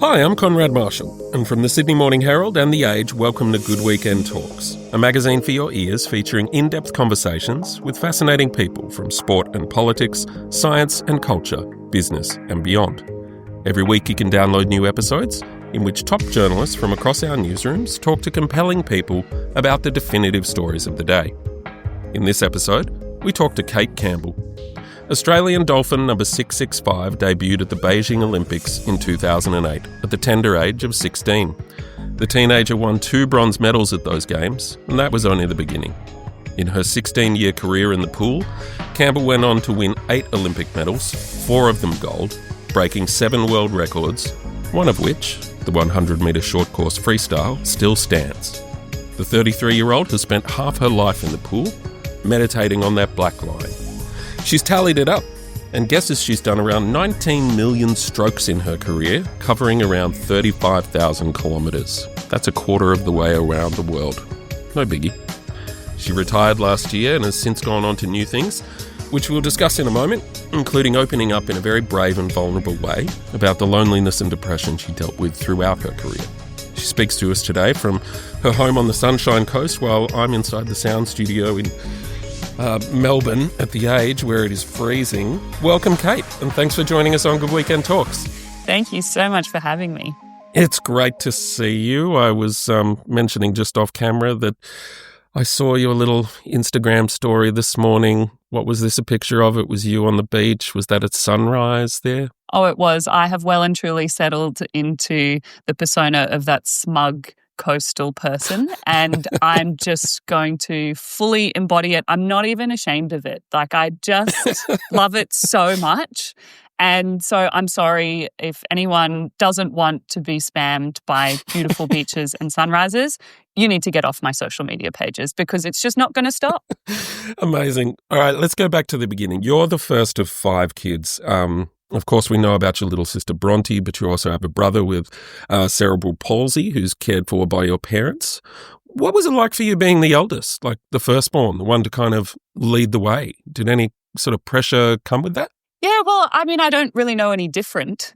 Hi, I'm Konrad Marshall, and from the Sydney Morning Herald and The Age, welcome to Good Weekend Talks, a magazine for your ears featuring in-depth conversations with fascinating people from sport and politics, science and culture, business and beyond. Every week you can download new episodes in which top journalists from across our newsrooms talk to compelling people about the definitive stories of the day. In this episode, we talk to Cate Campbell. Australian Dolphin number 665 debuted at the Beijing Olympics in 2008 at the tender age of 16. The teenager won 2 bronze medals at those games, and that was only the beginning. In her 16-year career in the pool, Campbell went on to win 8 Olympic medals, 4 of them gold, breaking 7 world records, one of which, the 100-metre short course freestyle, still stands. The 33-year-old has spent half her life in the pool, meditating on that black line. She's tallied it up and guesses she's done around 19 million strokes in her career, covering around 35,000 kilometres. That's a quarter of the way around the world. No biggie. She retired last year and has since gone on to new things, which we'll discuss in a moment, including opening up in a very brave and vulnerable way about the loneliness and depression she dealt with throughout her career. She speaks to us today from her home on the Sunshine Coast while I'm inside the sound studio in Melbourne at The Age, where it is freezing. Welcome, Cate, and thanks for joining us on Good Weekend Talks. Thank you so much for having me. It's great to see you. I was mentioning just off camera that I saw your little Instagram story this morning. What was this a picture of? It was you on the beach. Was that at sunrise there? Oh, it was. I have well and truly settled into the persona of that smug coastal person, and I'm just going to fully embody it. I'm not even ashamed of it. Like, I just love it so much. And so I'm sorry if anyone doesn't want to be spammed by beautiful beaches and sunrises. You need to get off my social media pages because it's just not going to stop. Amazing. All right, let's go back to the beginning. You're the first of 5 kids. Of course, we know about your little sister Bronte, but you also have a brother with cerebral palsy who's cared for by your parents. What was it like for you being the eldest, like the firstborn, the one to kind of lead the way? Did any sort of pressure come with that? Yeah, well, I mean, I don't really know any different.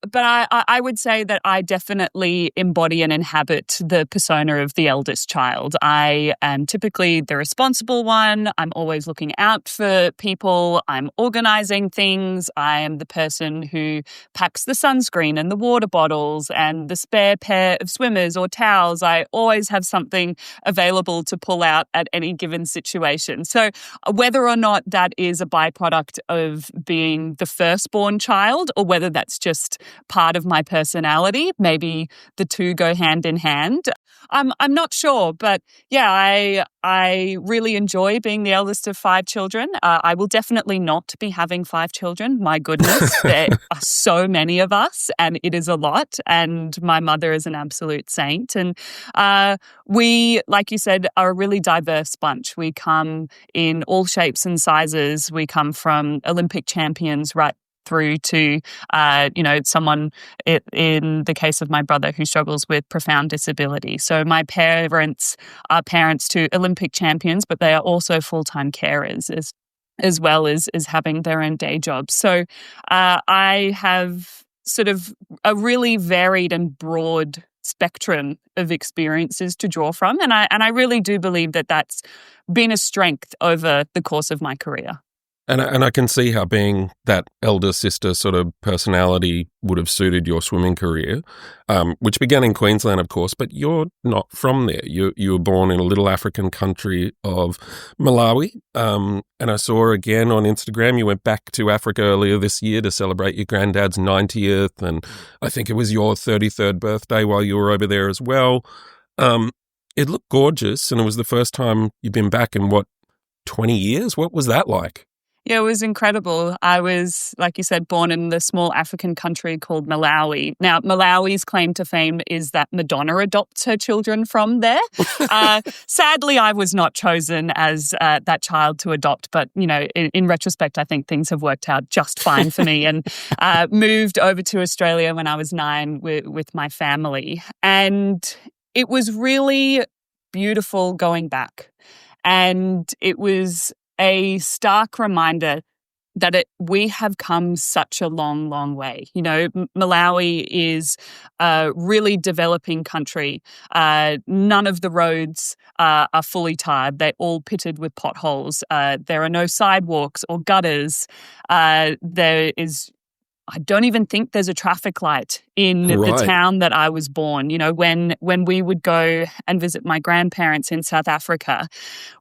But I would say that I definitely embody and inhabit the persona of the eldest child. I am typically the responsible one. I'm always looking out for people. I'm organising things. I am the person who packs the sunscreen and the water bottles and the spare pair of swimmers or towels. I always have something available to pull out at any given situation. So whether or not that is a byproduct of being the firstborn child or whether that's just part of my personality, maybe the two go hand in hand. I'm not sure, but yeah, I really enjoy being the eldest of 5 children. I will definitely not be having 5 children. My goodness, there are so many of us, and it is a lot. And my mother is an absolute saint. And we, like you said, are a really diverse bunch. We come in all shapes and sizes. We come from Olympic champions right through to, someone in the case of my brother who struggles with profound disability. So my parents are parents to Olympic champions, but they are also full-time carers as well as having their own day jobs. So I have sort of a really varied and broad spectrum of experiences to draw from. And I really do believe that that's been a strength over the course of my career. And I can see how being that elder sister sort of personality would have suited your swimming career, which began in Queensland, of course, but you're not from there. You were born in a little African country of Malawi. And I saw again on Instagram, you went back to Africa earlier this year to celebrate your granddad's 90th. And I think it was your 33rd birthday while you were over there as well. It looked gorgeous. And it was the first time you've been back in, 20 years? What was that like? Yeah, it was incredible. I was, like you said, born in the small African country called Malawi. Now, Malawi's claim to fame is that Madonna adopts her children from there. Sadly, I was not chosen as that child to adopt, but, in retrospect, I think things have worked out just fine for me and moved over to Australia when I was 9 with my family. And it was really beautiful going back. And it was a stark reminder we have come such a long, long way. You know, Malawi is a really developing country. None of the roads are fully tarred. They're all pitted with potholes. There are no sidewalks or gutters. I don't even think there's a traffic light in the town that I was born. You know, when we would go and visit my grandparents in South Africa,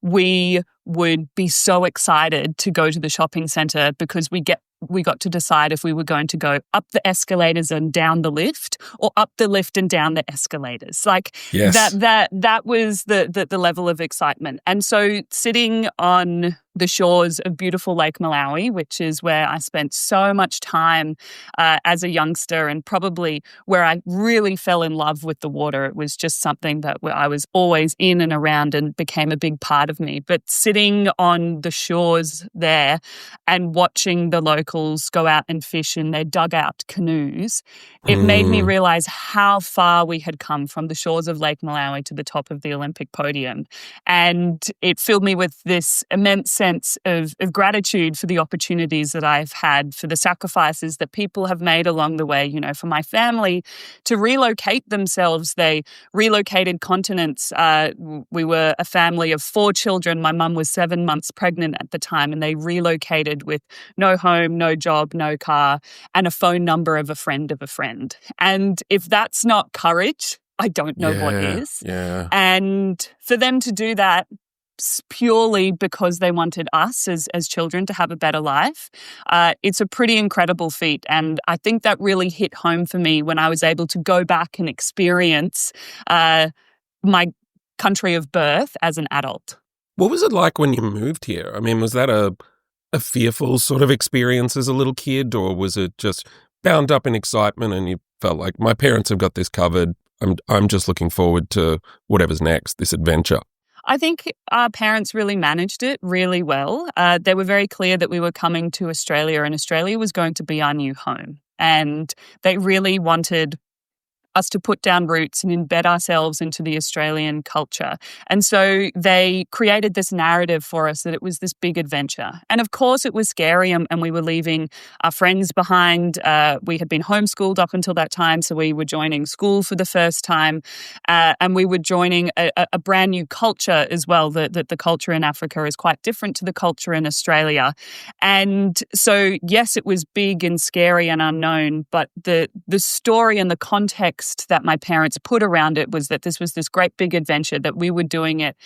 we would be so excited to go to the shopping centre because we got to decide if we were going to go up the escalators and down the lift or up the lift and down the escalators. Like that was the level of excitement. And so sitting on the shores of beautiful Lake Malawi, which is where I spent so much time as a youngster and probably where I really fell in love with the water. It was just something that I was always in and around and became a big part of me. But sitting on the shores there and watching the locals go out and fish in their dugout canoes, it made me realize how far we had come from the shores of Lake Malawi to the top of the Olympic podium. And it filled me with this immense sense of gratitude for the opportunities that I've had, for the sacrifices that people have made along the way, you know, for my family to relocate themselves. They relocated continents. We were a family of 4 children. My mum was 7 months pregnant at the time, and they relocated with no home, no job, no car, and a phone number of a friend of a friend. And if that's not courage, I don't know what is. Yeah. And for them to do that purely because they wanted us as children to have a better life, it's a pretty incredible feat. And I think that really hit home for me when I was able to go back and experience my country of birth as an adult. What was it like when you moved here? I mean, was that a fearful sort of experience as a little kid, or was it just bound up in excitement and you felt like, my parents have got this covered, I'm just looking forward to whatever's next, this adventure? I think our parents really managed it really well. They were very clear that we were coming to Australia and Australia was going to be our new home. And they really wanted us to put down roots and embed ourselves into the Australian culture. And so they created this narrative for us that it was this big adventure. And of course it was scary, and we were leaving our friends behind. We had been homeschooled up until that time, so we were joining school for the first time. And we were joining a brand new culture as well. The culture in Africa is quite different to the culture in Australia. And so, yes, it was big and scary and unknown, but the story and the context that my parents put around it was that this was this great big adventure, that we were doing it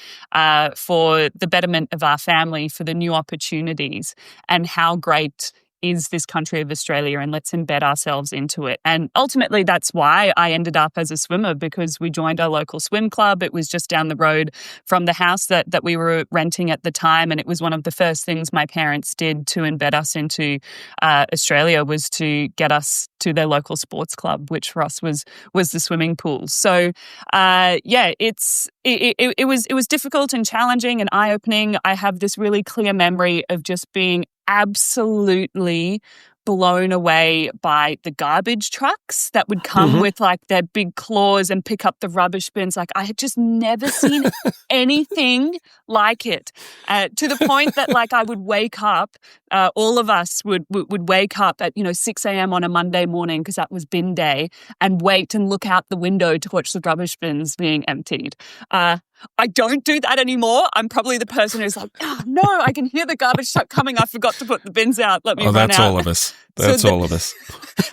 for the betterment of our family, for the new opportunities, and how great is this country of Australia, and let's embed ourselves into it. And ultimately, that's why I ended up as a swimmer, because we joined our local swim club. It was just down the road from the house that we were renting at the time, and it was one of the first things my parents did to embed us into Australia, was to get us to their local sports club, which for us was the swimming pool. So, it was difficult and challenging and eye-opening. I have this really clear memory of just being absolutely blown away by the garbage trucks that would come with like their big claws and pick up the rubbish bins. Like, I had just never seen anything like it, to the point that like I would wake up, all of us would wake up at 6 a.m. on a Monday morning, because that was bin day, and wait and look out the window to watch the rubbish bins being emptied. I don't do that anymore. I'm probably the person who's like, oh, no, I can hear the garbage truck coming. I forgot to put the bins out. Let me run out. That's all of us. That's all of us.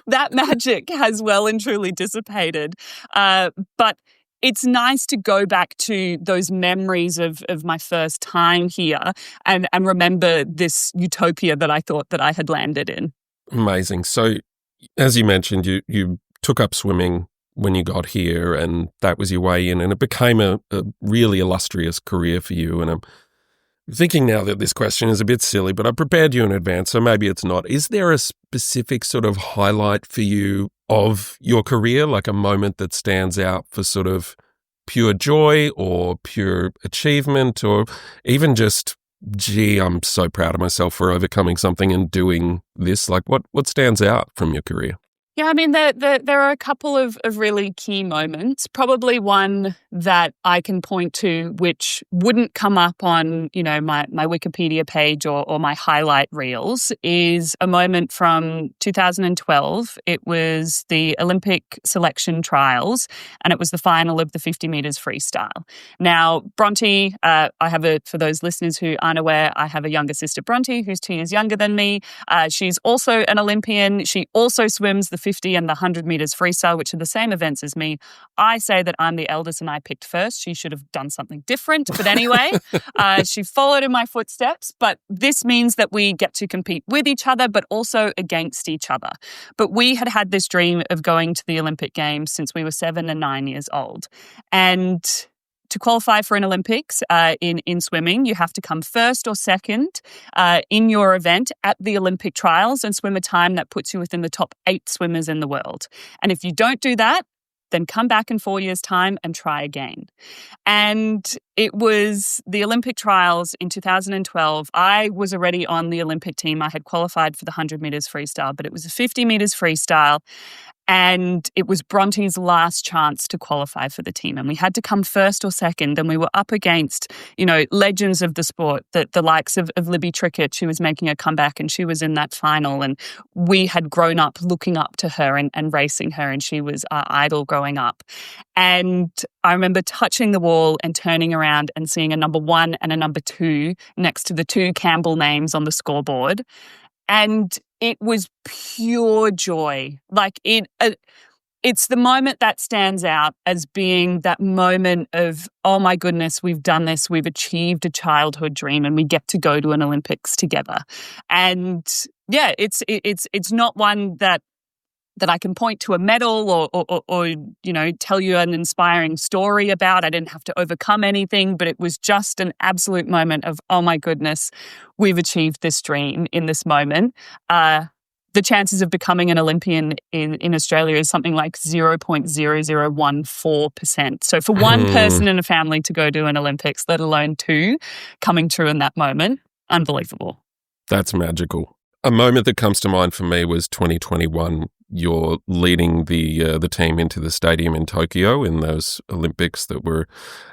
That magic has well and truly dissipated. But it's nice to go back to those memories of my first time here and remember this utopia that I thought that I had landed in. Amazing. So, as you mentioned, you took up swimming when you got here, and that was your way in, and it became a really illustrious career for you. And I'm thinking now that this question is a bit silly, but I prepared you in advance, so maybe it's not. Is there a specific sort of highlight for you of your career, like a moment that stands out for sort of pure joy or pure achievement, or even just, gee, I'm so proud of myself for overcoming something and doing this? Like, what stands out from your career? Yeah, I mean, there are a couple of really key moments. Probably one that I can point to, which wouldn't come up on, my Wikipedia page or my highlight reels, is a moment from 2012. It was the Olympic selection trials, and it was the final of the 50 meters freestyle. Now, Bronte, for those listeners who aren't aware, I have a younger sister, Bronte, who's 2 years younger than me. She's also an Olympian. She also swims the 50 and the 100 meters freestyle, which are the same events as me. I say that I'm the eldest and I picked first. She should have done something different. But anyway, she followed in my footsteps. But this means that we get to compete with each other, but also against each other. But we had this dream of going to the Olympic Games since we were 7 and 9 years old. And to qualify for an Olympics in swimming, you have to come first or second in your event at the Olympic trials and swim a time that puts you within the top 8 swimmers in the world. And if you don't do that, then come back in 4 years' time and try again. And it was the Olympic trials in 2012. I was already on the Olympic team. I had qualified for the 100 meters freestyle, but it was a 50 meters freestyle. And it was Bronte's last chance to qualify for the team. And we had to come first or second. And we were up against, legends of the sport, the likes of Libby Trickett. She was making a comeback and she was in that final. And we had grown up looking up to her and racing her. And she was our idol growing up. And I remember touching the wall and turning around and seeing a number 1 and a number 2 next to the 2 Campbell names on the scoreboard. And it was pure joy. It's the moment that stands out as being that moment of, oh my goodness, we've done this. We've achieved a childhood dream and we get to go to an Olympics together. And yeah, it's not one that I can point to a medal or tell you an inspiring story about. I didn't have to overcome anything, but it was just an absolute moment of, oh my goodness, we've achieved this dream in this moment. The chances of becoming an Olympian in Australia is something like 0.0014%. So for one person in a family to go to an Olympics, let alone 2, coming true in that moment, unbelievable. That's magical. A moment that comes to mind for me was 2021. You're leading the team into the stadium in Tokyo in those Olympics that were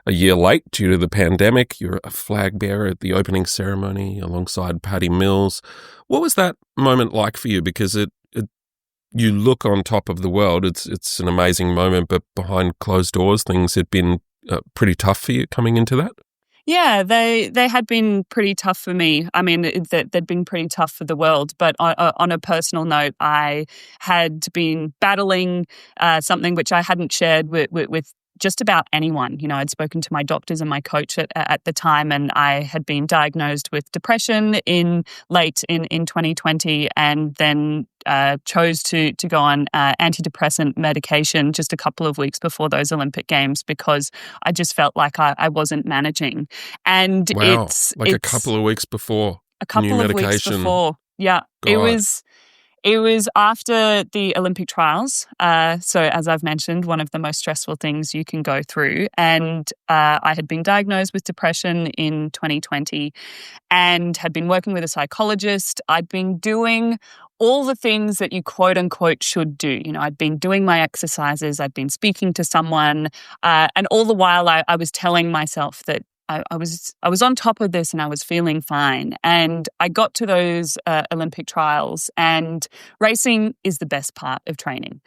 a year late due to the pandemic. You're a flag bearer at the opening ceremony alongside Patty Mills. What was that moment like for you? Because you look on top of the world. It's an amazing moment, but behind closed doors, things had been pretty tough for you coming into that. Yeah, they had been pretty tough for me. I mean, they'd been pretty tough for the world. But on a personal note, I had been battling something which I hadn't shared with just about anyone. I'd spoken to my doctors and my coach at the time, and I had been diagnosed with depression late in 2020, and then chose to go on antidepressant medication just a couple of weeks before those Olympic Games because I just felt like I wasn't managing. And wow, a couple of weeks before. A couple of weeks before, yeah. God. It was after the Olympic trials. So as I've mentioned, one of the most stressful things you can go through. And I had been diagnosed with depression in 2020 and had been working with a psychologist. I'd been doing all the things that you quote unquote should do. I'd been doing my exercises, I'd been speaking to someone, and all the while I was telling myself that I was on top of this and I was feeling fine. And I got to those Olympic trials, and racing is the best part of training.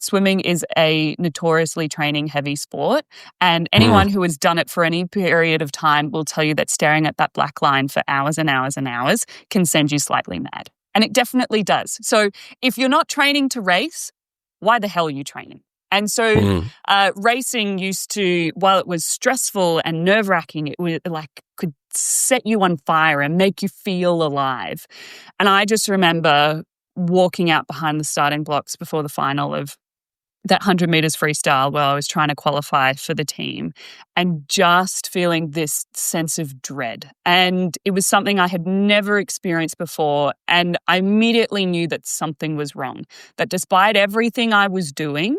Swimming is a notoriously training heavy sport, and anyone who has done it for any period of time will tell you that staring at that black line for hours and hours and hours can send you slightly mad. And it definitely does. So if you're not training to race, why the hell are you training? And so racing used to, while it was stressful and nerve-wracking, it was could set you on fire and make you feel alive. And I just remember walking out behind the starting blocks before the final of that 100 meters freestyle where I was trying to qualify for the team and just feeling this sense of dread. And it was something I had never experienced before. And I immediately knew that something was wrong, that despite everything I was doing,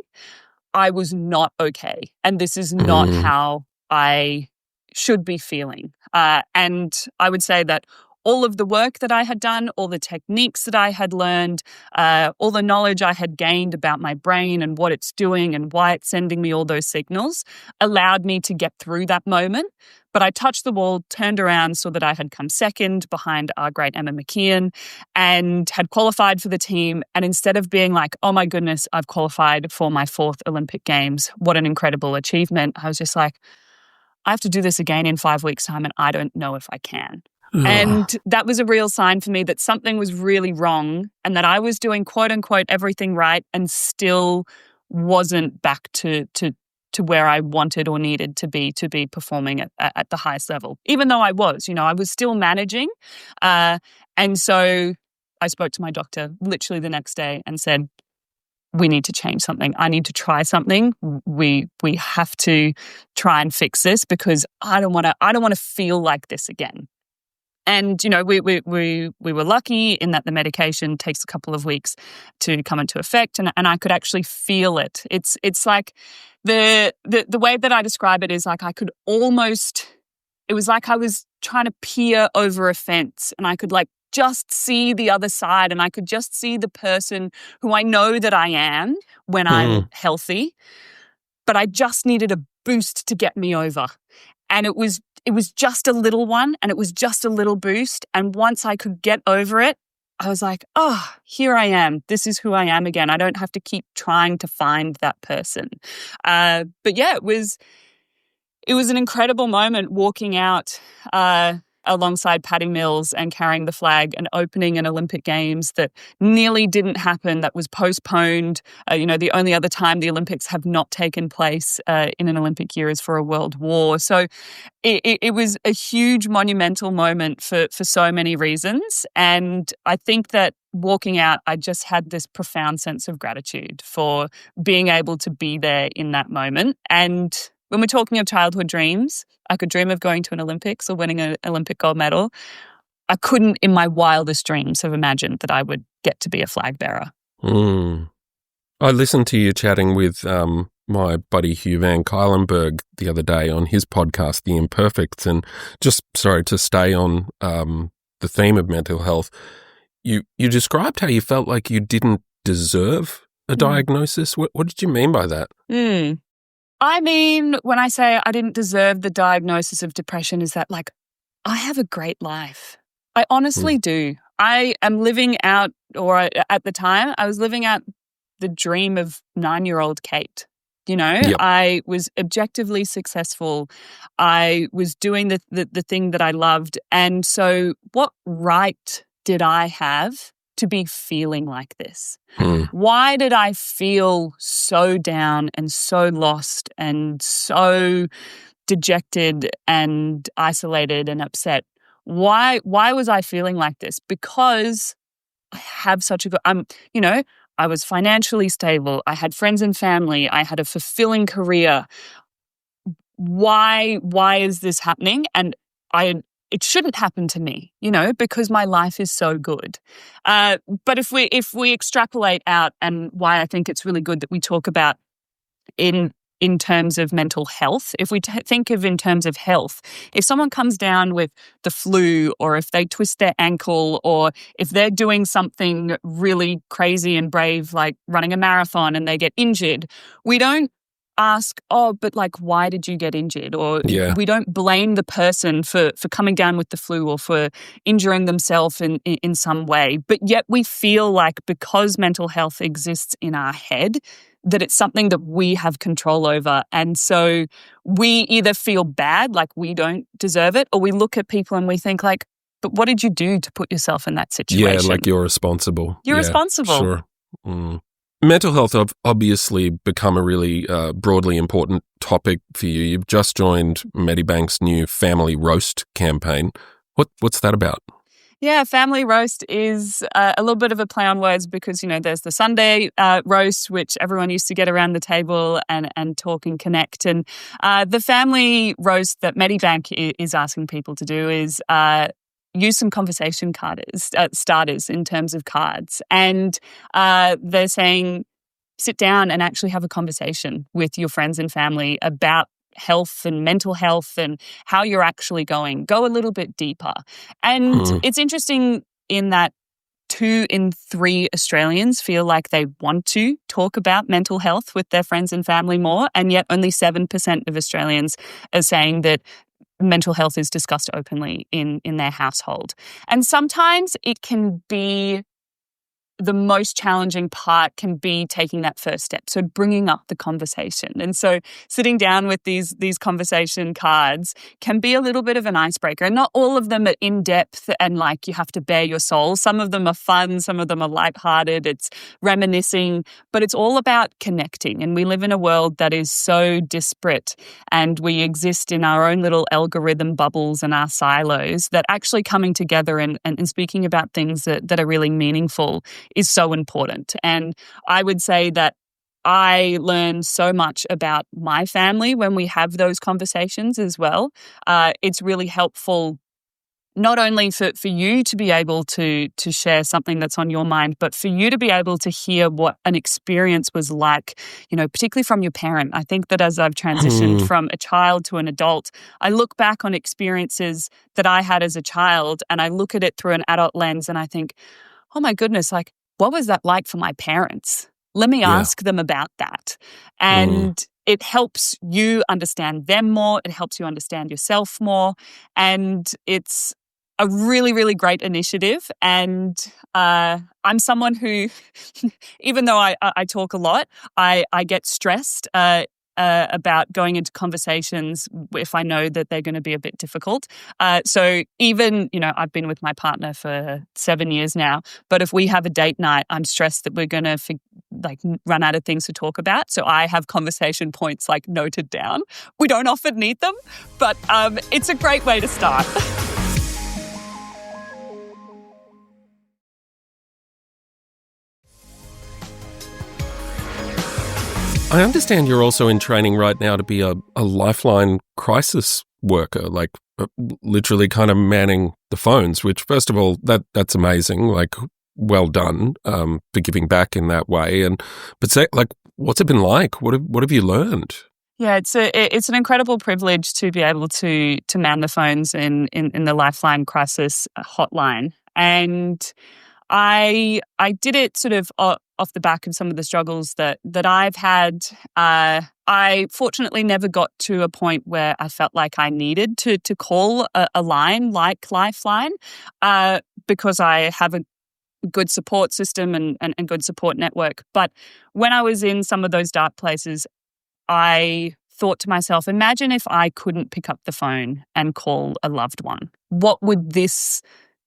I was not okay. And this is not how I should be feeling. And I would say that all of the work that I had done, all the techniques that I had learned, all the knowledge I had gained about my brain and what it's doing and why it's sending me all those signals allowed me to get through that moment. But I touched the wall, turned around, saw that I had come second behind our great Emma McKeon and had qualified for the team. And instead of being like, oh my goodness, I've qualified for my 4th Olympic Games, what an incredible achievement, I was just like, I have to do this again in 5 weeks' time and I don't know if I can. Ugh. And that was a real sign for me that something was really wrong and that I was doing quote unquote everything right and still wasn't back to where I wanted or needed to be performing at the highest level. Even though I was still managing. And so I spoke to my doctor literally the next day and said, we need to change something. I need to try something. We have to try and fix this because I don't want to feel like this again. And, we were lucky in that the medication takes a couple of weeks to come into effect and I could actually feel it. It's like the way that I describe it is like it was like I was trying to peer over a fence and I could like just see the other side and I could just see the person who I know that I am when I'm healthy, but I just needed a boost to get me over. And it was just a little one and it was just a little boost. And once I could get over it, I was like, oh, here I am. This is who I am again. I don't have to keep trying to find that person. But yeah, it was an incredible moment walking out alongside Patty Mills and carrying the flag and opening an Olympic Games that nearly didn't happen, that was postponed. The only other time the Olympics have not taken place in an Olympic year is for a world war. So it was a huge monumental moment for so many reasons. And I think that walking out, I just had this profound sense of gratitude for being able to be there in that moment. And when we're talking of childhood dreams, I could dream of going to an Olympics or winning an Olympic gold medal. I couldn't in my wildest dreams have imagined that I would get to be a flag bearer. I listened to you chatting with my buddy Hugh Van Cuylenberg the other day on his podcast, The Imperfects, and just, to stay on the theme of mental health, you described how you felt like you didn't deserve a diagnosis. What did you mean by that? I mean, when I say I didn't deserve the diagnosis of depression, is that like, I have a great life. I honestly do. I am living out, or at the time, I was living out the dream of 9-year-old Cate. Yep. I was objectively successful. I was doing the thing that I loved. And so what right did I have to be feeling like this? Why did I feel so down and so lost and so dejected and isolated and upset? Why was I feeling like this? Because I have such a good, I was financially stable. I had friends and family. I had a fulfilling career. Why is this happening? And it shouldn't happen to me, because my life is so good. But if we extrapolate out, and why I think it's really good that we talk about in terms of mental health, if we think of in terms of health, if someone comes down with the flu, or if they twist their ankle, or if they're doing something really crazy and brave, like running a marathon and they get injured, we don't ask, but like, why did you get injured? Or we don't blame the person for coming down with the flu or for injuring themselves in some way. But yet we feel like because mental health exists in our head, that it's something that we have control over. And so we either feel bad, like we don't deserve it, or we look at people and we think like, but what did you do to put yourself in that situation? Yeah, like you're responsible. You're responsible. Sure. Mental health have obviously become a really broadly important topic for you. You've just joined Medibank's new Family Roast campaign. What's that about? Yeah, Family Roast is a little bit of a play on words because, there's the Sunday roast, which everyone used to get around the table and talk and connect. And the Family Roast that Medibank is asking people to do is use some conversation starters in terms of cards. And they're saying sit down and actually have a conversation with your friends and family about health and mental health and how you're actually going. Go a little bit deeper. And it's interesting in that 2 in 3 Australians feel like they want to talk about mental health with their friends and family more, and yet only 7% of Australians are saying that mental health is discussed openly in their household. And sometimes it can be the most challenging part can be taking that first step. So bringing up the conversation. And so sitting down with these conversation cards can be a little bit of an icebreaker. And not all of them are in depth and like you have to bare your soul. Some of them are fun. Some of them are lighthearted. It's reminiscing, but it's all about connecting. And we live in a world that is so disparate and we exist in our own little algorithm bubbles and our silos that actually coming together and speaking about things that are really meaningful is so important. And I would say that I learn so much about my family when we have those conversations as well. It's really helpful not only for you to be able to share something that's on your mind, but for you to be able to hear what an experience was like, particularly from your parent. I think that as I've transitioned from a child to an adult, I look back on experiences that I had as a child and I look at it through an adult lens and I think, oh my goodness, like, what was that like for my parents? Let me ask them about that. And it helps you understand them more. It helps you understand yourself more. And it's a really, really great initiative. And I'm someone who, even though I talk a lot, I get stressed about going into conversations if I know that they're going to be a bit difficult. So even, I've been with my partner for 7 years now, but if we have a date night, I'm stressed that we're going to run out of things to talk about. So I have conversation points noted down. We don't often need them, but it's a great way to start. I understand you're also in training right now to be a Lifeline crisis worker, literally kind of manning the phones, which first of all, that's amazing. Well done for giving back in that way. But what's it been like? What have you learned? Yeah, it's an incredible privilege to be able to man the phones in the Lifeline crisis hotline. And I did it sort of off the back of some of the struggles that I've had. I fortunately never got to a point where I felt like I needed to call a line like Lifeline because I have a good support system and good support network. But when I was in some of those dark places, I thought to myself, imagine if I couldn't pick up the phone and call a loved one. What would this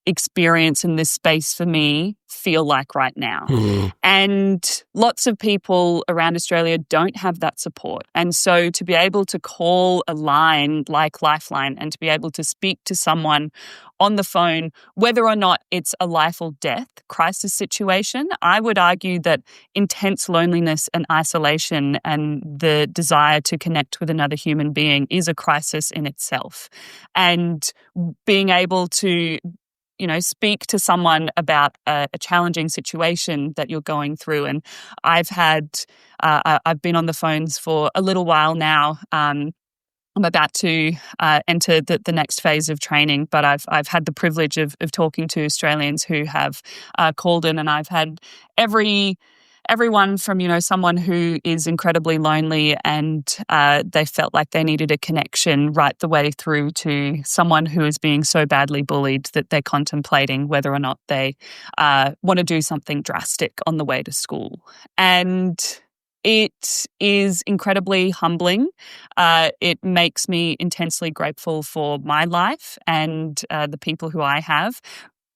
experience in this space for me feel like right now? And lots of people around Australia don't have that support. And so to be able to call a line like Lifeline and to be able to speak to someone on the phone, whether or not it's a life or death crisis situation, I would argue that intense loneliness and isolation and the desire to connect with another human being is a crisis in itself. And being able to speak to someone about a challenging situation that you're going through. And I've been on the phones for a little while now. I'm about to enter the next phase of training, but I've had the privilege of talking to Australians who have called in, and I've had everyone from, someone who is incredibly lonely and they felt like they needed a connection, right the way through to someone who is being so badly bullied that they're contemplating whether or not they want to do something drastic on the way to school. And it is incredibly humbling. It makes me intensely grateful for my life and the people who I have.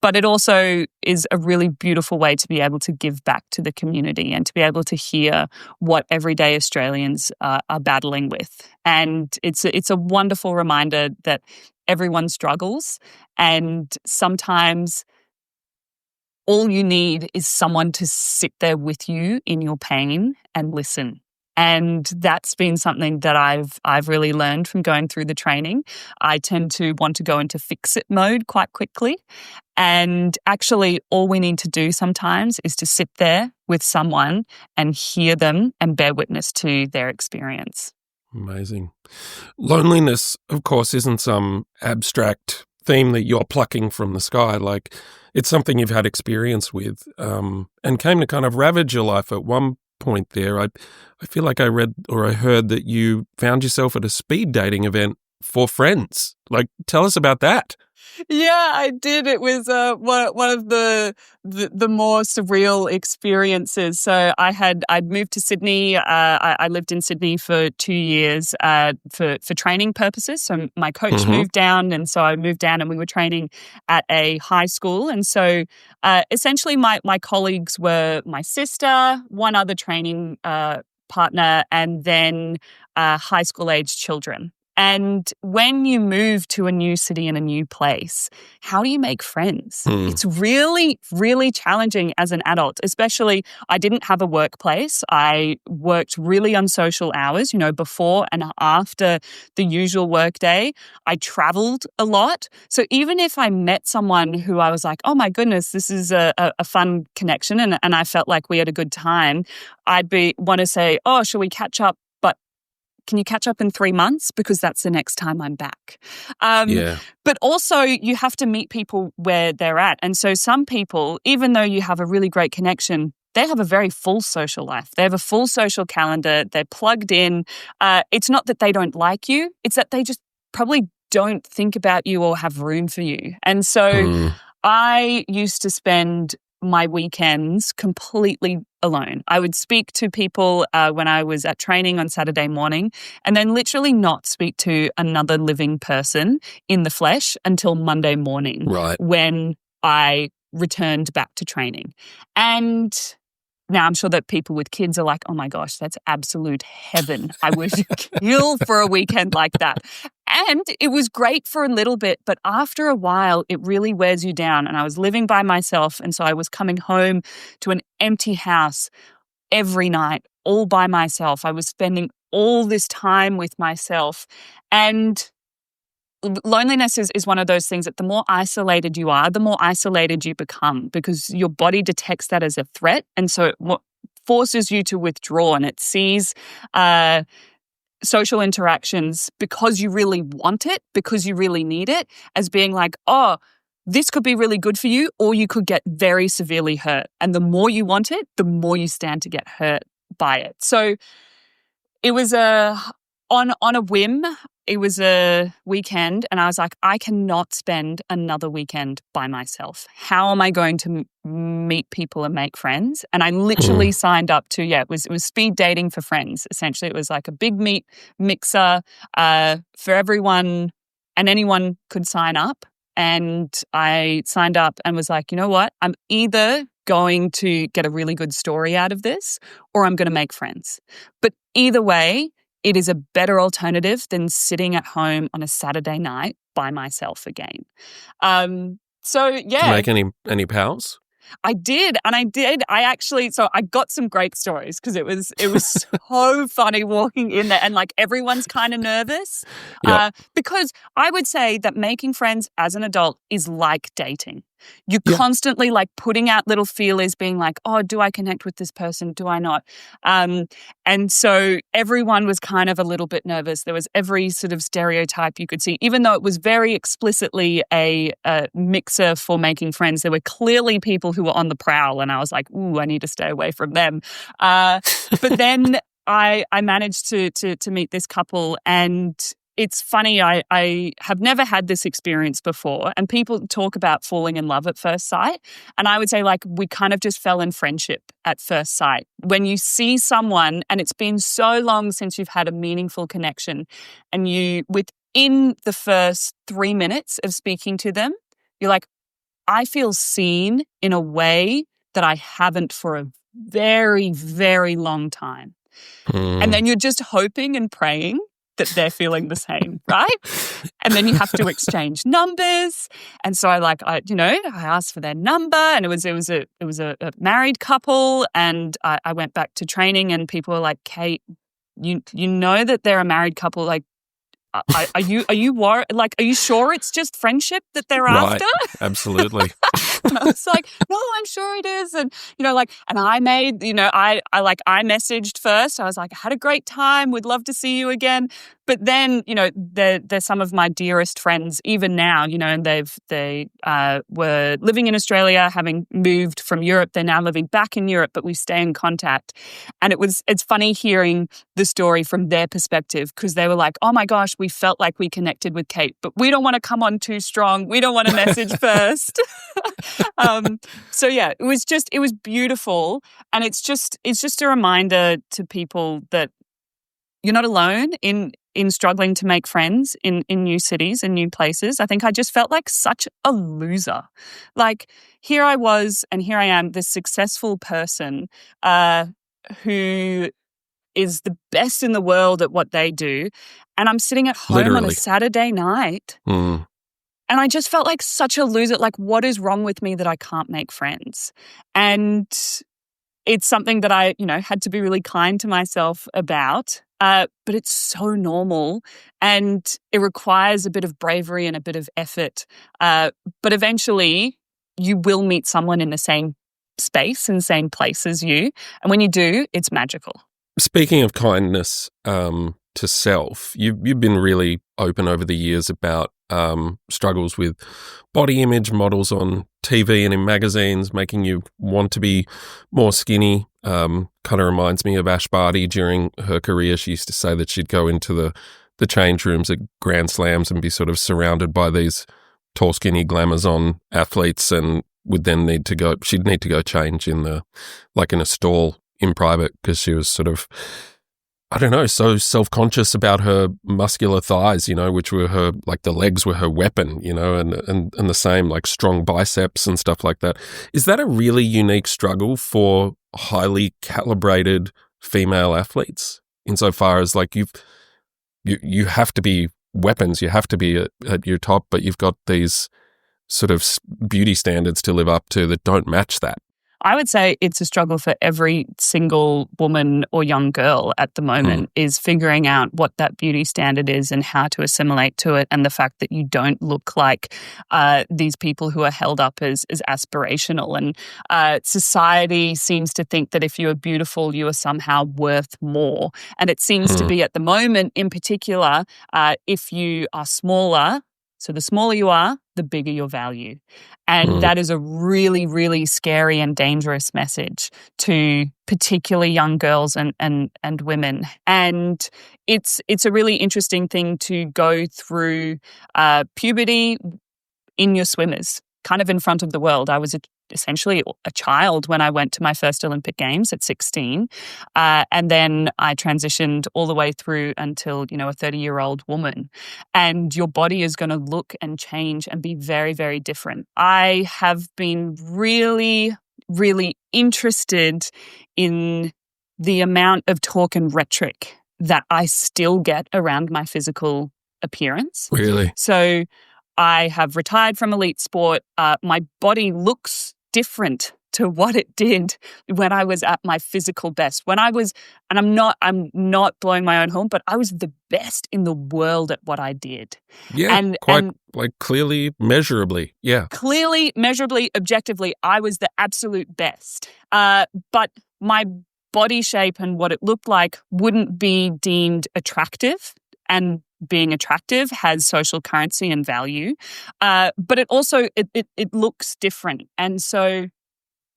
But it also is a really beautiful way to be able to give back to the community and to be able to hear what everyday Australians are battling with. And it's a wonderful reminder that everyone struggles, and sometimes all you need is someone to sit there with you in your pain and listen. And that's been something that I've really learned from going through the training. I tend to want to go into fix-it mode quite quickly. And actually, all we need to do sometimes is to sit there with someone and hear them and bear witness to their experience. Amazing. Loneliness, of course, isn't some abstract theme that you're plucking from the sky. Like, it's something you've had experience with, and came to kind of ravage your life at one point there. I feel like I read or I heard that you found yourself at a speed dating event for friends. Like, tell us about that. Yeah, I did. It was one of the more surreal experiences. So I'd moved to Sydney. I lived in Sydney for 2 years for training purposes. So my coach moved down, and so I moved down, and we were training at a high school. And so essentially, my colleagues were my sister, one other training partner, and then high school age children. And when you move to a new city and a new place, how do you make friends? It's really, really challenging as an adult, especially I didn't have a workplace. I worked really unsocial hours, before and after the usual workday. I traveled a lot. So even if I met someone who I was like, oh my goodness, this is a fun connection, and I felt like we had a good time, I'd want to say, oh, shall we catch up? Can you catch up in 3 months? Because that's the next time I'm back. But also you have to meet people where they're at. And so some people, even though you have a really great connection, they have a very full social life. They have a full social calendar. They're plugged in. It's not that they don't like you. It's that they just probably don't think about you or have room for you. And so I used to spend my weekends completely alone. I would speak to people when I was at training on Saturday morning, and then literally not speak to another living person in the flesh until Monday morning, when I returned back to training. And now I'm sure that people with kids are like, oh my gosh, that's absolute heaven. I would kill for a weekend like that. And it was great for a little bit, but after a while, it really wears you down. And I was living by myself, and so I was coming home to an empty house every night, all by myself. I was spending all this time with myself. And loneliness is one of those things that the more isolated you are, the more isolated you become, because your body detects that as a threat. And so it forces you to withdraw, and it sees social interactions, because you really want it, because you really need it, as being like, oh, this could be really good for you, or you could get very severely hurt. And the more you want it, the more you stand to get hurt by it. So it was on a whim. It was a weekend, and I was like, I cannot spend another weekend by myself. How am I going to meet people and make friends? And I literally signed up to, it was speed dating for friends. Essentially, it was like a big meet mixer for everyone, and anyone could sign up. And I signed up and was like, you know what? I'm either going to get a really good story out of this, or I'm going to make friends. But either way, it is a better alternative than sitting at home on a Saturday night by myself again. So Did you make any pals? I did. And I did. So I got some great stories, because it was so funny walking in there, and like everyone's kind of nervous. Because I would say that making friends as an adult is like dating. You're constantly like putting out little feelers, being like, oh, do I connect with this person? Do I not? And so everyone was kind of a little bit nervous. There was every sort of stereotype you could see, even though it was very explicitly a mixer for making friends. There were clearly people who were on the prowl, and I was like, ooh, I need to stay away from them. But then I managed to meet this couple, and it's funny, I have never had this experience before, and people talk about falling in love at first sight. And I would say, like, we kind of just fell in friendship at first sight. When you see someone and it's been so long since you've had a meaningful connection, and within the first 3 minutes of speaking to them, you're like, I feel seen in a way that I haven't for a very, very long time. And then you're just hoping and praying that they're feeling the same, right? And then you have to exchange numbers. And so I asked for their number, and it was a married couple, and I went back to training, and people were like, Kate, you know that they're a married couple, like, are you worried? Like, are you sure it's just friendship that they're after? Absolutely. And I was like, no, I'm sure it is. And, and I made, I messaged first. I was like, I had a great time. Would love to see you again. But then, they're some of my dearest friends, even now, and they were living in Australia, having moved from Europe. They're now living back in Europe, but we stay in contact. And it's funny hearing the story from their perspective, because they were like, oh my gosh, we felt like we connected with Cate, but we don't want to come on too strong. We don't want to message first. So yeah, it was beautiful. And it's just a reminder to people that you're not alone in struggling to make friends in new cities and new places. I think I just felt like such a loser. Like, here I was, and here I am, this successful person who is the best in the world at what they do, and I'm sitting at home on a Saturday night, and I just felt like such a loser. Like, what is wrong with me that I can't make friends? And it's something that I, had to be really kind to myself about. But it's so normal, and it requires a bit of bravery and a bit of effort. But eventually you will meet someone in the same space and same place as you. And when you do, it's magical. Speaking of kindness to self, you've been really open over the years about struggles with body image, models on TV and in magazines, making you want to be more skinny. Kind of reminds me of Ash Barty during her career. She used to say that she'd go into the change rooms at Grand Slams and be sort of surrounded by these tall, skinny, glamours-on athletes, and she'd need to go change in a stall in private, because she was sort of, I don't know, so self-conscious about her muscular thighs, which were her, like, the legs were her weapon, and the same, like, strong biceps and stuff like that. Is that a really unique struggle for highly calibrated female athletes, insofar as, like, you have to be weapons, you have to be at your top, but you've got these sort of beauty standards to live up to that don't match that? I would say it's a struggle for every single woman or young girl at the moment, is figuring out what that beauty standard is and how to assimilate to it, and the fact that you don't look like these people who are held up as aspirational. And society seems to think that if you are beautiful, you are somehow worth more. And it seems to be, at the moment in particular, if you are smaller, so the smaller you are, the bigger your value. And that is a really, really scary and dangerous message to particularly young girls and women. And it's a really interesting thing to go through puberty in your swimmers, kind of in front of the world. I was essentially a child when I went to my first Olympic Games at 16. And then I transitioned all the way through until, a 30-year-old woman. And your body is going to look and change and be very, very different. I have been really, really interested in the amount of talk and rhetoric that I still get around my physical appearance. Really? So I have retired from elite sport. My body looks different to what it did when I was at my physical best. When I was, and I'm not blowing my own horn, but I was the best in the world at what I did. Yeah, and clearly, measurably. Yeah. Clearly, measurably, objectively, I was the absolute best. But my body shape and what it looked like wouldn't be deemed attractive, and being attractive has social currency and value, but it also it looks different. And so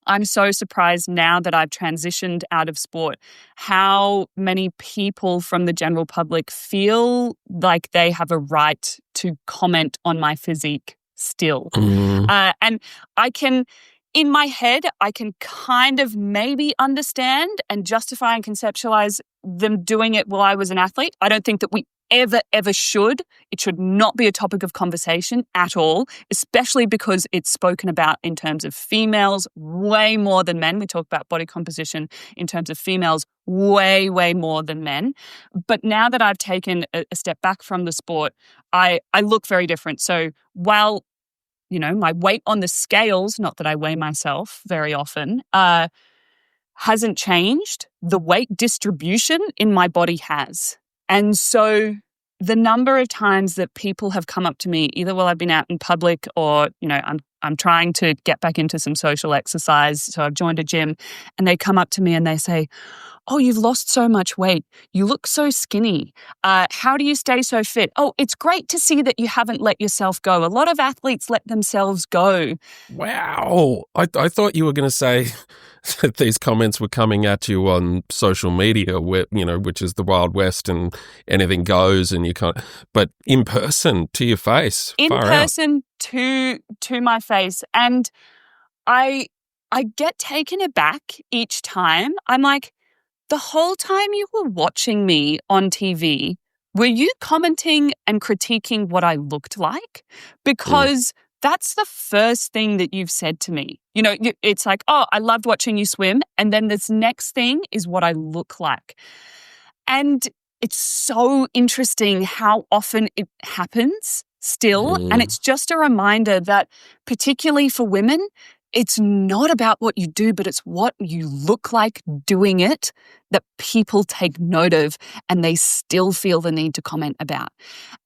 I'm so surprised now that I've transitioned out of sport, how many people from the general public feel like they have a right to comment on my physique still. And I can, in my head, I can kind of maybe understand and justify and conceptualize them doing it while I was an athlete. I don't think that we ever should. It should not be a topic of conversation at all, especially because it's spoken about in terms of females way more than men. We talk about body composition in terms of females way, way more than men. But now that I've taken a step back from the sport, I look very different. So while, my weight on the scales, not that I weigh myself very often, hasn't changed, the weight distribution in my body has. And so the number of times that people have come up to me, either while I've been out in public or, I'm I'm trying to get back into some social exercise. So I've joined a gym, and they come up to me and they say, "Oh, you've lost so much weight. You look so skinny. How do you stay so fit? Oh, it's great to see that you haven't let yourself go. A lot of athletes let themselves go." Wow. I thought you were going to say that these comments were coming at you on social media, where, which is the Wild West and anything goes, and you can't. But in person, to your face, in far person to my face, and I get taken aback each time. I'm like, the whole time you were watching me on TV, were you commenting and critiquing what I looked like? Because that's the first thing that you've said to me. It's like, "Oh, I loved watching you swim." And then this next thing is what I look like. And it's so interesting how often it happens still. And it's just a reminder that, particularly for women, it's not about what you do, but it's what you look like doing it that people take note of and they still feel the need to comment about.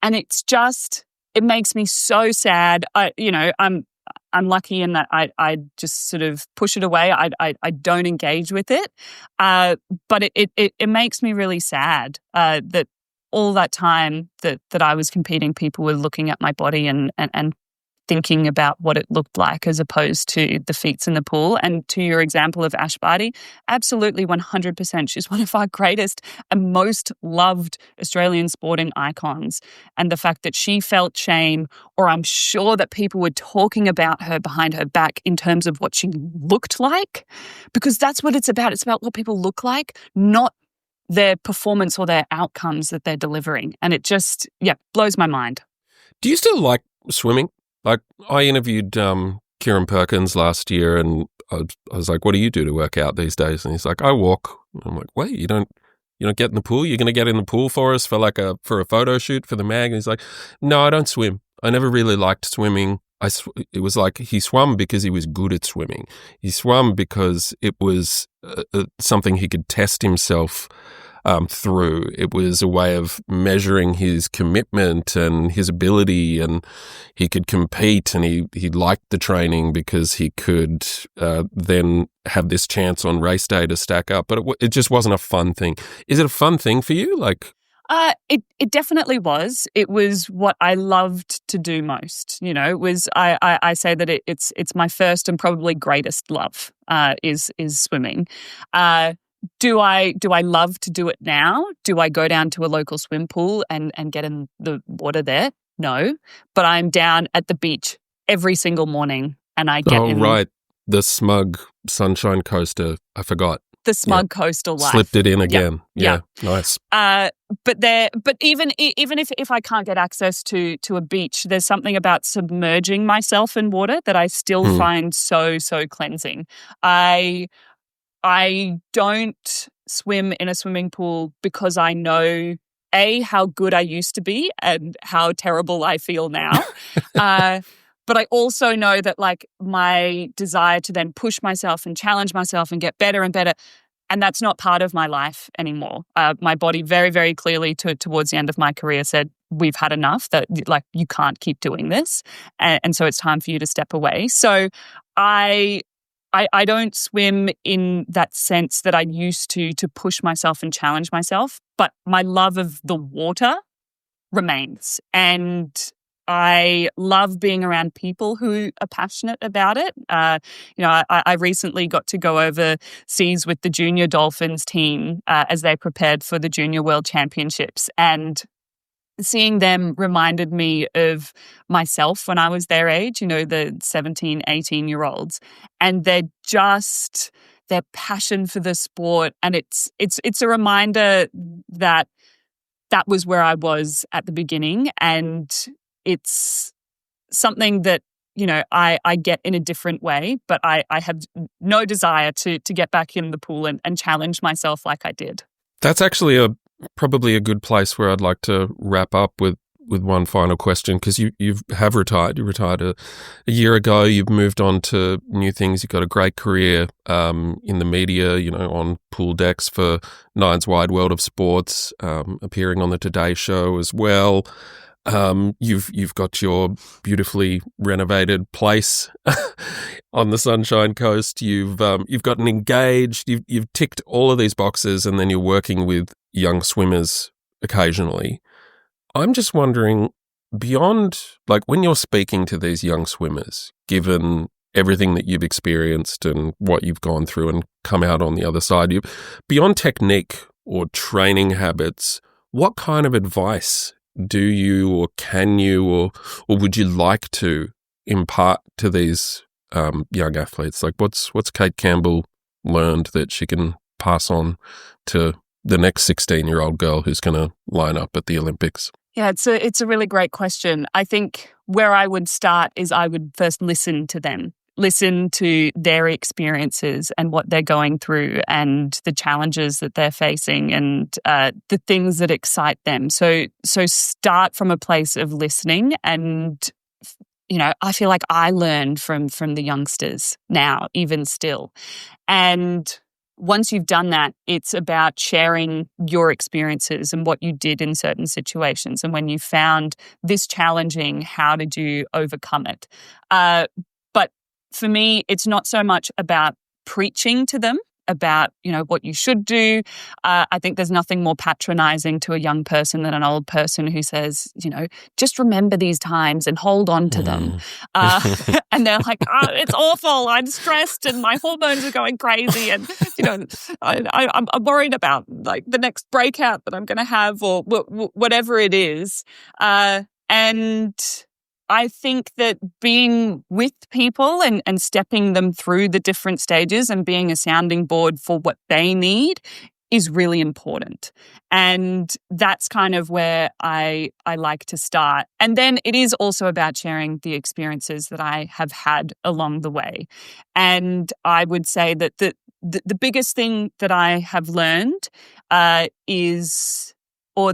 And it makes me so sad. I'm lucky in that I just sort of push it away. I don't engage with it. But it makes me really sad that all that time that I was competing, people were looking at my body and thinking about what it looked like as opposed to the feats in the pool. And to your example of Ash Barty, absolutely 100%. She's one of our greatest and most loved Australian sporting icons. And the fact that she felt shame, or I'm sure that people were talking about her behind her back in terms of what she looked like, because that's what it's about. It's about what people look like, not their performance or their outcomes that they're delivering. And it just, blows my mind. Do you still like swimming? Like, I interviewed Kieran Perkins last year, and I was like, "What do you do to work out these days?" And he's like, "I walk." And I'm like, "Wait, you don't get in the pool? You're going to get in the pool for us for a photo shoot for the mag?" And he's like, "No, I don't swim. I never really liked swimming. It was like he swam because he was good at swimming. He swam because it was something he could test himself through. It was a way of measuring his commitment and his ability, and he could compete, and he liked the training because he could then have this chance on race day to stack up. But it just wasn't a fun thing. Is it a fun thing for you? It definitely was. It was what I loved to do most. It was I say that it's my first and probably greatest love is swimming. Do I love to do it now? Do I go down to a local swim pool and get in the water there? No, but I'm down at the beach every single morning, and I get in. Oh, right, the smug sunshine coaster. I forgot. The smug coastal life. Slipped it in again. Yeah, nice. But even if I can't get access to a beach, there's something about submerging myself in water that I still find so cleansing. I don't swim in a swimming pool because I know, A, how good I used to be and how terrible I feel now. But I also know that my desire to then push myself and challenge myself and get better and better, and that's not part of my life anymore. My body very, very clearly towards the end of my career said, "We've had enough, that you can't keep doing this. And so it's time for you to step away." So I don't swim in that sense that I used to push myself and challenge myself, but my love of the water remains. And I love being around people who are passionate about it. I recently got to go overseas with the junior Dolphins team as they prepared for the Junior World Championships, and seeing them reminded me of myself when I was their age, the 17, 18-year-olds. And their passion for the sport. And it's a reminder that was where I was at the beginning. And it's something that, I get in a different way, but I have no desire to get back in the pool and challenge myself like I did. That's actually probably a good place where I'd like to wrap up with one final question, because you have retired. You retired a year ago. You've moved on to new things. You've got a great career in the media, on pool decks for Nine's Wide World of Sports, appearing on the Today Show as well. You've got your beautifully renovated place on the Sunshine Coast. You've gotten engaged. You've ticked all of these boxes, and then you're working with young swimmers occasionally. I'm just wondering, beyond, like, when you're speaking to these young swimmers, given everything that you've experienced and what you've gone through and come out on the other side, beyond technique or training habits, what kind of advice do you or can you or would you like to impart to these young athletes? Like, what's Cate Campbell learned that she can pass on to the next 16-year-old girl who's going to line up at the Olympics? Yeah, it's a really great question. I think where I would start is I would first listen to them. Listen to their experiences and what they're going through and the challenges that they're facing and the things that excite them. So start from a place of listening. And, you know, I feel like I learned from the youngsters now, even still. And once you've done that, it's about sharing your experiences and what you did in certain situations. And when you found this challenging, how did you overcome it? But for me, it's not so much about preaching to them about, you know, what you should do. I think there's nothing more patronizing to a young person than an old person who says, you know, just remember these times and hold on to them. And they're like, oh, it's awful. I'm stressed and my hormones are going crazy. And, you know, I'm worried about like the next breakout that I'm going to have or whatever it is. And I think that being with people and stepping them through the different stages and being a sounding board for what they need is really important. And that's kind of where I like to start. And then it is also about sharing the experiences that I have had along the way. And I would say that the biggest thing that I have learned is, or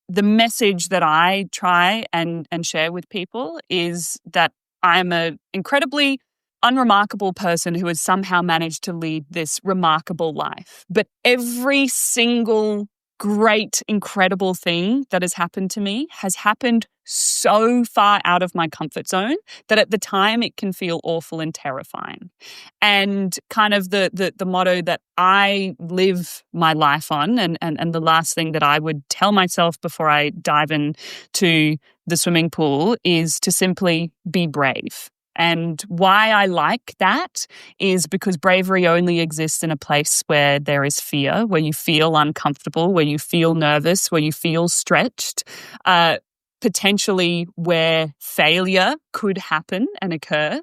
the message that I try and share with people is that I'm an incredibly unremarkable person who has somehow managed to lead this remarkable life. But every single great, incredible thing that has happened to me has happened so far out of my comfort zone that at the time it can feel awful and terrifying. And kind of the motto that I live my life on and the last thing that I would tell myself before I dive into the swimming pool is to simply be brave. And why I like that is because bravery only exists in a place where there is fear, where you feel uncomfortable, where you feel nervous, where you feel stretched, potentially where failure could happen and occur.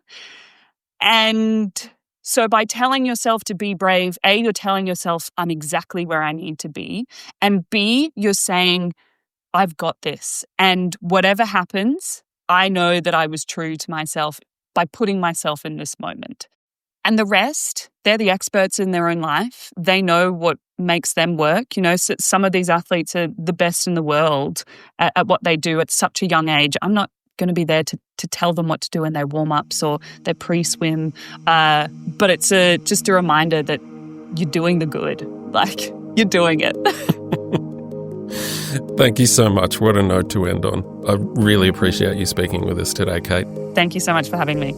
And so by telling yourself to be brave, A, you're telling yourself, I'm exactly where I need to be. And B, you're saying, I've got this. And whatever happens, I know that I was true to myself by putting myself in this moment. And the rest, they're the experts in their own life. They know what makes them work. You know, so some of these athletes are the best in the world at what they do at such a young age. I'm not going to be there to tell them what to do in their warm-ups or their pre-swim. But it's just a reminder that you're doing the good. Like, you're doing it. Thank you so much. What a note to end on. I really appreciate you speaking with us today, Cate. Thank you so much for having me.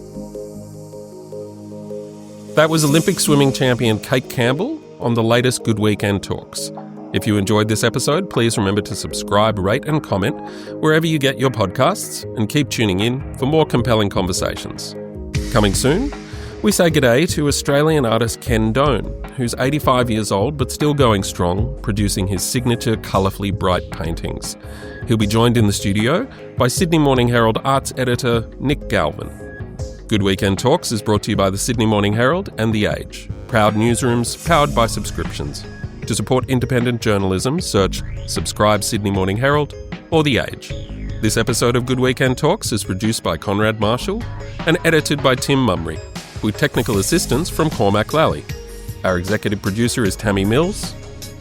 That was Olympic swimming champion Cate Campbell on the latest Good Weekend Talks. If you enjoyed this episode, please remember to subscribe, rate and comment wherever you get your podcasts and keep tuning in for more compelling conversations. Coming soon, we say g'day to Australian artist Ken Doan, who's 85 years old but still going strong, producing his signature colourfully bright paintings. He'll be joined in the studio by Sydney Morning Herald arts editor Nick Galvin. Good Weekend Talks is brought to you by the Sydney Morning Herald and The Age, proud newsrooms powered by subscriptions. To support independent journalism, search Subscribe Sydney Morning Herald or The Age. This episode of Good Weekend Talks is produced by Konrad Marshall and edited by Tim Mumry, with technical assistance from Cormac Lally. Our executive producer is Tammy Mills,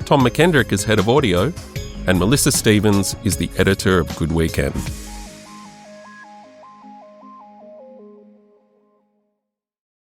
Tom McKendrick is head of audio, and Melissa Stevens is the editor of Good Weekend.